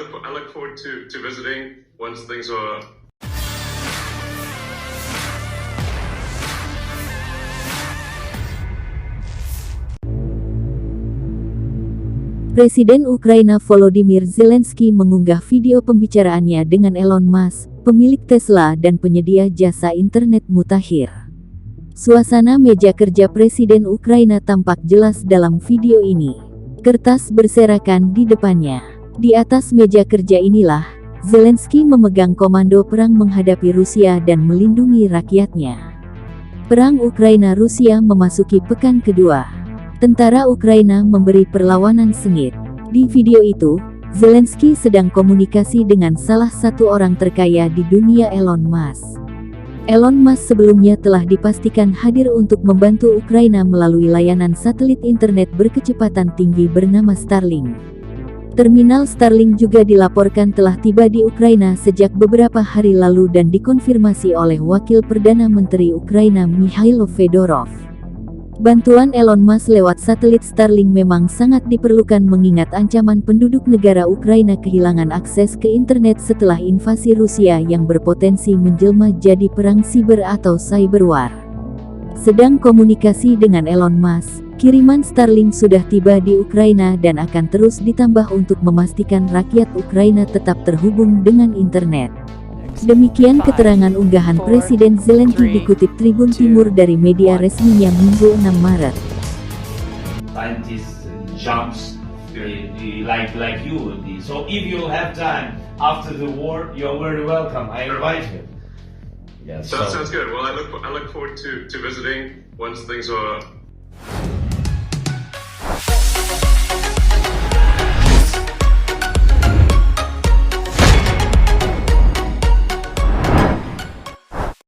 I look forward to visiting once things are. Presiden Ukraina Volodymyr Zelensky mengunggah video pembicaraannya dengan Elon Musk, pemilik Tesla dan penyedia jasa internet mutakhir. Suasana meja kerja Presiden Ukraina tampak jelas dalam video ini. Kertas berserakan di depannya. Di atas meja kerja inilah, Zelensky memegang komando perang menghadapi Rusia dan melindungi rakyatnya. Perang Ukraina-Rusia memasuki pekan kedua. Tentara Ukraina memberi perlawanan sengit. Di video itu, Zelensky sedang komunikasi dengan salah satu orang terkaya di dunia, Elon Musk. Elon Musk sebelumnya telah dipastikan hadir untuk membantu Ukraina melalui layanan satelit internet berkecepatan tinggi bernama Starlink. Terminal Starlink juga dilaporkan telah tiba di Ukraina sejak beberapa hari lalu dan dikonfirmasi oleh Wakil Perdana Menteri Ukraina Mikhailo Fedorov. Bantuan Elon Musk lewat satelit Starlink memang sangat diperlukan mengingat ancaman penduduk negara Ukraina kehilangan akses ke internet setelah invasi Rusia yang berpotensi menjelma jadi perang siber atau cyber war. Sedang komunikasi dengan Elon Musk, kiriman Starlink sudah tiba di Ukraina dan akan terus ditambah untuk memastikan rakyat Ukraina tetap terhubung dengan internet. Demikian keterangan unggahan Presiden Zelensky dikutip Tribun Timur dari media resminya Minggu 6 Maret. Scientists jumps like you. So if you have time after the war, you're very welcome. I invite you. Yeah, Sounds good. Well, I look forward to visiting once things are.